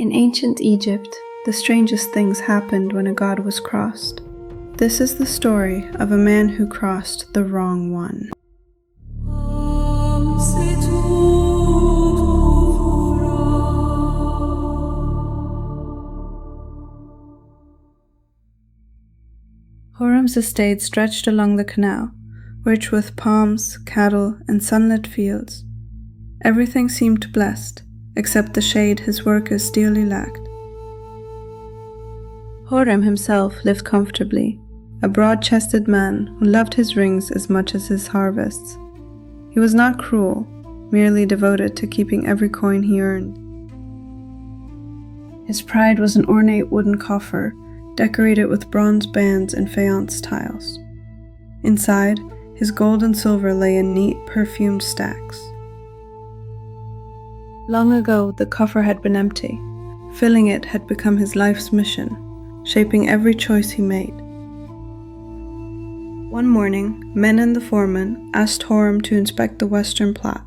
In ancient Egypt, the strangest things happened when a god was crossed. This is the story of a man who crossed the wrong one. Horem's estate stretched along the canal, rich with palms, cattle, and sunlit fields. Everything seemed blessed, except the shade his workers dearly lacked. Horem himself lived comfortably, a broad-chested man who loved his rings as much as his harvests. He was not cruel, merely devoted to keeping every coin he earned. His pride was an ornate wooden coffer, decorated with bronze bands and faience tiles. Inside, his gold and silver lay in neat, perfumed stacks. Long ago, the coffer had been empty. Filling it had become his life's mission, shaping every choice he made. One morning, Menon the foreman asked Horem to inspect the western plot.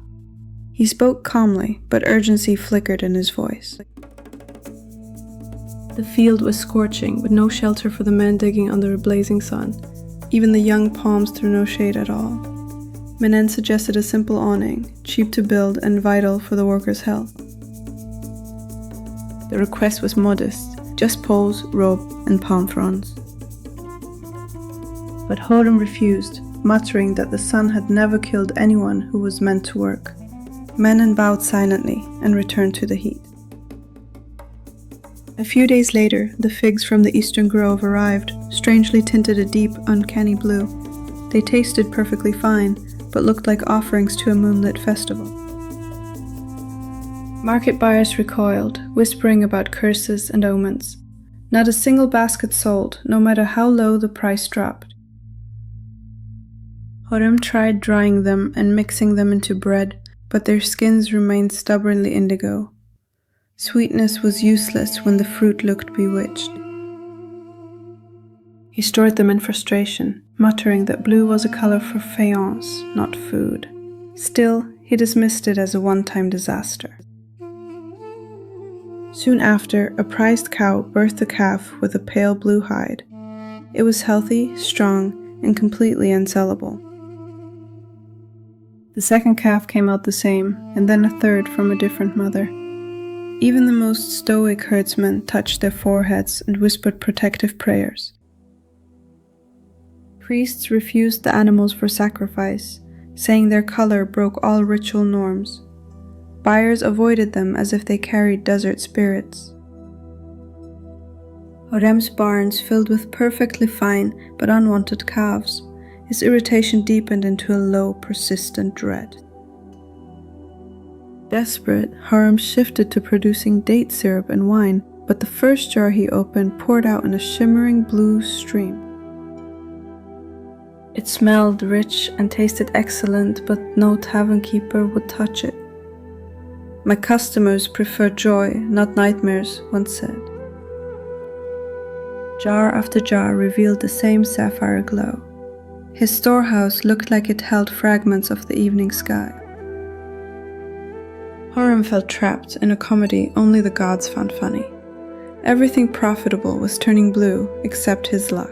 He spoke calmly, but urgency flickered in his voice. The field was scorching, with no shelter for the men digging under a blazing sun. Even the young palms threw no shade at all. Menon suggested a simple awning, cheap to build and vital for the workers' health. The request was modest, just poles, rope, and palm fronds. But Horem refused, muttering that the sun had never killed anyone who was meant to work. Menon bowed silently and returned to the heat. A few days later, the figs from the eastern grove arrived, strangely tinted a deep, uncanny blue. They tasted perfectly fine, but looked like offerings to a moonlit festival. Market buyers recoiled, whispering about curses and omens. Not a single basket sold, no matter how low the price dropped. Horem tried drying them and mixing them into bread, but their skins remained stubbornly indigo. Sweetness was useless when the fruit looked bewitched. He stored them in frustration, muttering that blue was a color for faience, not food. Still, he dismissed it as a one-time disaster. Soon after, a prized cow birthed a calf with a pale blue hide. It was healthy, strong, and completely unsellable. The second calf came out the same, and then a third from a different mother. Even the most stoic herdsmen touched their foreheads and whispered protective prayers. Priests refused the animals for sacrifice, saying their color broke all ritual norms. Buyers avoided them as if they carried desert spirits. Horem's barns filled with perfectly fine but unwanted calves. His irritation deepened into a low, persistent dread. Desperate, Horem shifted to producing date syrup and wine, but the first jar he opened poured out in a shimmering blue stream. It smelled rich and tasted excellent, but no tavern keeper would touch it. "My customers prefer joy, not nightmares," one said. Jar after jar revealed the same sapphire glow. His storehouse looked like it held fragments of the evening sky. Horem felt trapped in a comedy only the gods found funny. Everything profitable was turning blue except his luck.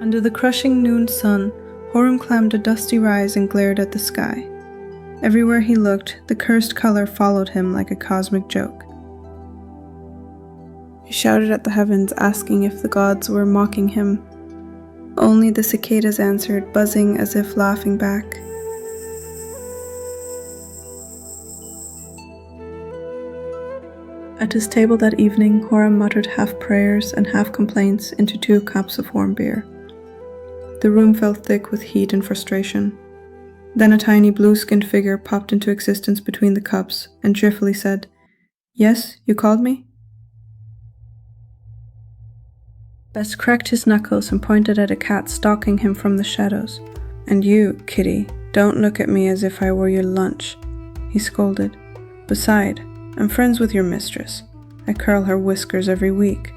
Under the crushing noon sun, Horem climbed a dusty rise and glared at the sky. Everywhere he looked, the cursed color followed him like a cosmic joke. He shouted at the heavens, asking if the gods were mocking him. Only the cicadas answered, buzzing as if laughing back. At his table that evening, Horem muttered half prayers and half complaints into 2 cups of warm beer. The room felt thick with heat and frustration. Then a tiny blue-skinned figure popped into existence between the cups and cheerfully said, "Yes, you called me?" Bess cracked his knuckles and pointed at a cat stalking him from the shadows. "And you, kitty, don't look at me as if I were your lunch," he scolded. "Beside, I'm friends with your mistress. I curl her whiskers every week."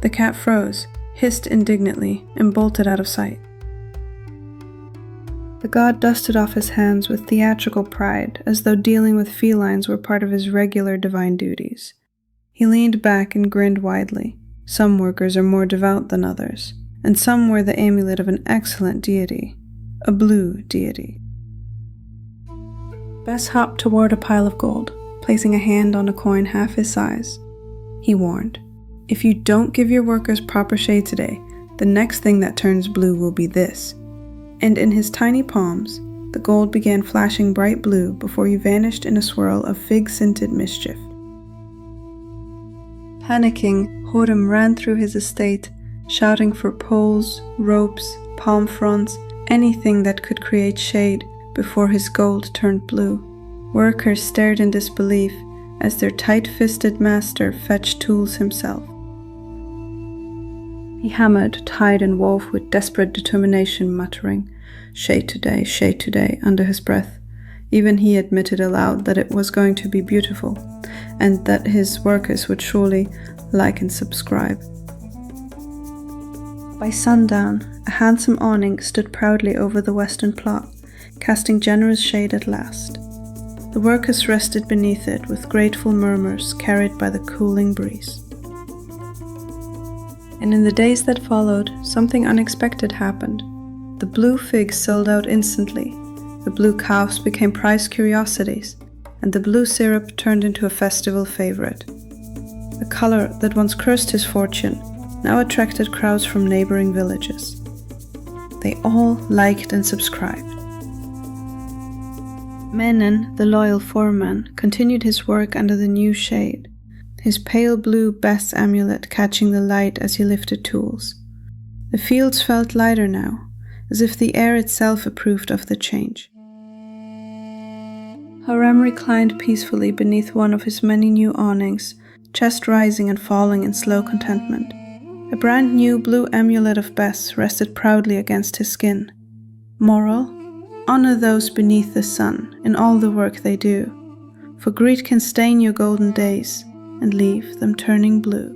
The cat froze, hissed indignantly, and bolted out of sight. The god dusted off his hands with theatrical pride, as though dealing with felines were part of his regular divine duties. He leaned back and grinned widely. Some workers are more devout than others, and some wear the amulet of an excellent deity, a blue deity. Bess hopped toward a pile of gold, placing a hand on a coin half his size. He warned, "If you don't give your workers proper shade today, the next thing that turns blue will be this." And in his tiny palms, the gold began flashing bright blue before he vanished in a swirl of fig-scented mischief. Panicking, Horim ran through his estate, shouting for poles, ropes, palm fronds, anything that could create shade before his gold turned blue. Workers stared in disbelief as their tight-fisted master fetched tools himself. He hammered, tied and wove with desperate determination, muttering, shade today," under his breath. Even he admitted aloud that it was going to be beautiful, and that his workers would surely like and subscribe. By sundown, a handsome awning stood proudly over the western plot, casting generous shade at last. The workers rested beneath it with grateful murmurs carried by the cooling breeze. And in the days that followed, something unexpected happened. The blue figs sold out instantly, the blue calves became prized curiosities, and the blue syrup turned into a festival favorite. A color that once cursed his fortune now attracted crowds from neighboring villages. They all liked and subscribed. Menon, the loyal foreman, continued his work under the new shade, his pale blue Bess amulet catching the light as he lifted tools. The fields felt lighter now, as if the air itself approved of the change. Horim reclined peacefully beneath one of his many new awnings, chest rising and falling in slow contentment. A brand new blue amulet of Bess rested proudly against his skin. Moral: honor those beneath the sun in all the work they do, for greed can stain your golden days and leave them turning blue.